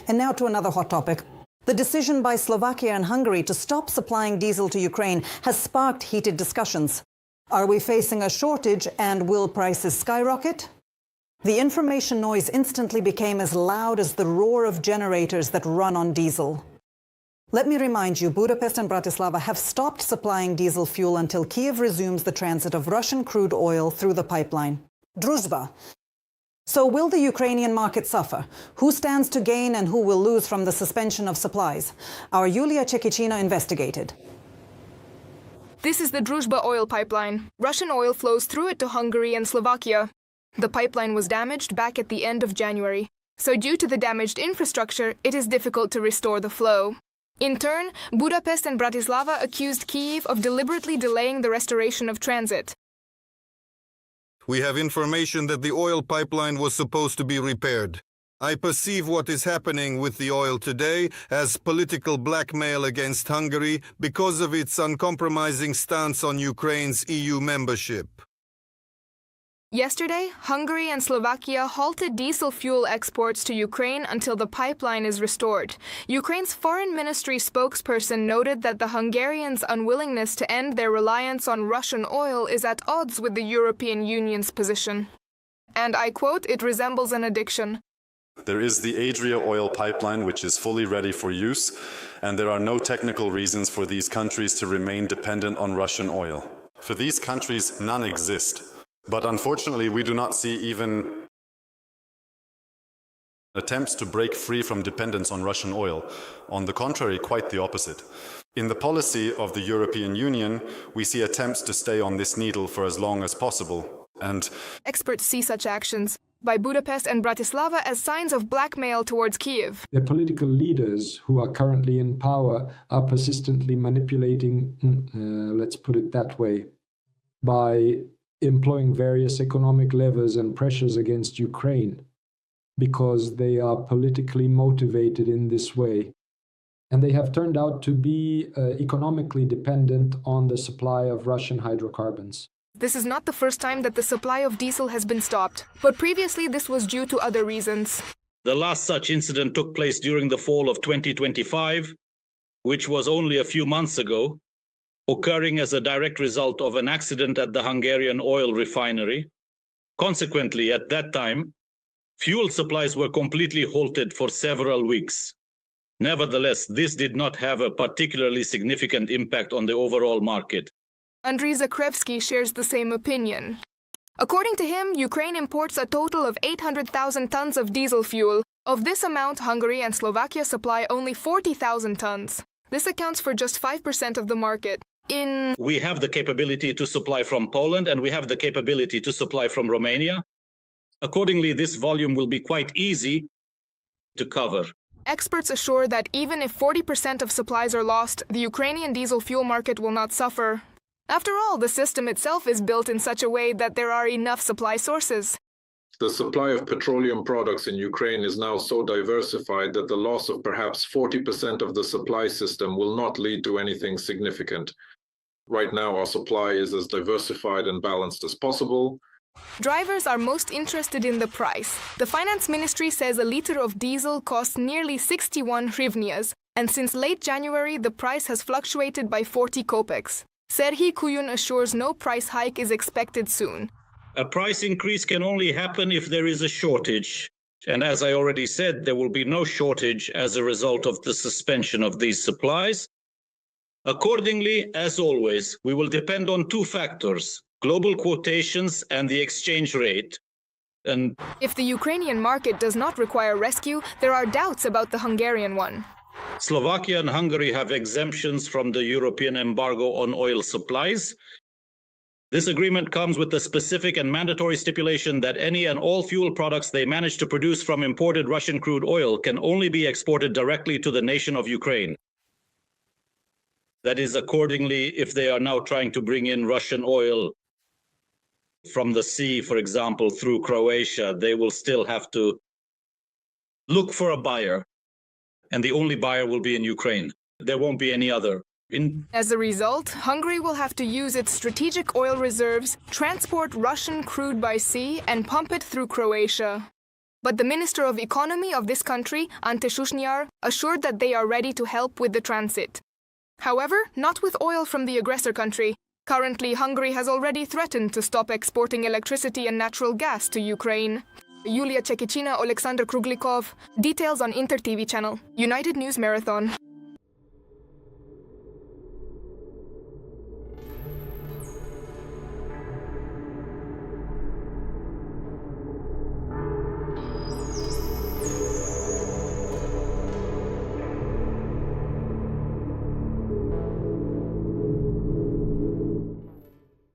And now to another hot topic. The decision by Slovakia and Hungary to stop supplying diesel to Ukraine has sparked heated discussions. Are we facing a shortage and will prices skyrocket? The information noise instantly became as loud as the roar of generators that run on diesel. Let me remind you, Budapest and Bratislava have stopped supplying diesel fuel until Kiev resumes the transit of Russian crude oil through the pipeline. Druzhba. So will the Ukrainian market suffer? Who stands to gain and who will lose from the suspension of supplies? Our Yulia Chekichina investigated. This is the Druzhba oil pipeline. Russian oil flows through it to Hungary and Slovakia. The pipeline was damaged back at the end of January. So due to the damaged infrastructure, it is difficult to restore the flow. In turn, Budapest and Bratislava accused Kyiv of deliberately delaying the restoration of transit. We have information that the oil pipeline was supposed to be repaired. I perceive what is happening with the oil today as political blackmail against Hungary because of its uncompromising stance on Ukraine's EU membership. Yesterday, Hungary and Slovakia halted diesel fuel exports to Ukraine until the pipeline is restored. Ukraine's foreign ministry spokesperson noted that the Hungarians' unwillingness to end their reliance on Russian oil is at odds with the European Union's position. And I quote, "It resembles an addiction." There is the Adria oil pipeline, which is fully ready for use, and there are no technical reasons for these countries to remain dependent on Russian oil. For these countries, none exist. But unfortunately, we do not see even attempts to break free from dependence on Russian oil. On the contrary, quite the opposite. In the policy of the European Union, we see attempts to stay on this needle for as long as possible. And experts see such actions by Budapest and Bratislava as signs of blackmail towards Kyiv. The political leaders who are currently in power are persistently manipulating, let's put it that way, by employing various economic levers and pressures against Ukraine because they are politically motivated in this way. And they have turned out to be economically dependent on the supply of Russian hydrocarbons. This is not the first time that the supply of diesel has been stopped, but previously this was due to other reasons. The last such incident took place during the fall of 2025, which was only a few months ago, occurring as a direct result of an accident at the Hungarian oil refinery. Consequently, at that time, fuel supplies were completely halted for several weeks. Nevertheless, this did not have a particularly significant impact on the overall market. Andriy Zakrevsky shares the same opinion. According to him, Ukraine imports a total of 800,000 tons of diesel fuel. Of this amount, Hungary and Slovakia supply only 40,000 tons. This accounts for just 5% of the market. We have the capability to supply from Poland and we have the capability to supply from Romania. Accordingly, this volume will be quite easy to cover. Experts assure that even if 40% of supplies are lost, the Ukrainian diesel fuel market will not suffer. After all, the system itself is built in such a way that there are enough supply sources. The supply of petroleum products in Ukraine is now so diversified that the loss of perhaps 40% of the supply system will not lead to anything significant. Right now, our supply is as diversified and balanced as possible. Drivers are most interested in the price. The finance ministry says a liter of diesel costs nearly 61 hryvnias, and since late January, the price has fluctuated by 40 kopecks. Serhiy Kuyun assures no price hike is expected soon. A price increase can only happen if there is a shortage. And as I already said, there will be no shortage as a result of the suspension of these supplies. Accordingly, as always, we will depend on two factors: global quotations and the exchange rate. And if the Ukrainian market does not require rescue, there are doubts about the Hungarian one. Slovakia and Hungary have exemptions from the European embargo on oil supplies. This agreement comes with the specific and mandatory stipulation that any and all fuel products they manage to produce from imported Russian crude oil can only be exported directly to the nation of Ukraine. That is, accordingly, if they are now trying to bring in Russian oil from the sea, for example, through Croatia, they will still have to look for a buyer. And the only buyer will be in Ukraine. There won't be any other. As a result, Hungary will have to use its strategic oil reserves, transport Russian crude by sea, and pump it through Croatia. But the Minister of Economy of this country, Ante Șușniar, assured that they are ready to help with the transit. However, not with oil from the aggressor country. Currently, Hungary has already threatened to stop exporting electricity and natural gas to Ukraine. Yulia Chekicina, Alexander Kruglikov. Details on Inter TV channel. United News Marathon.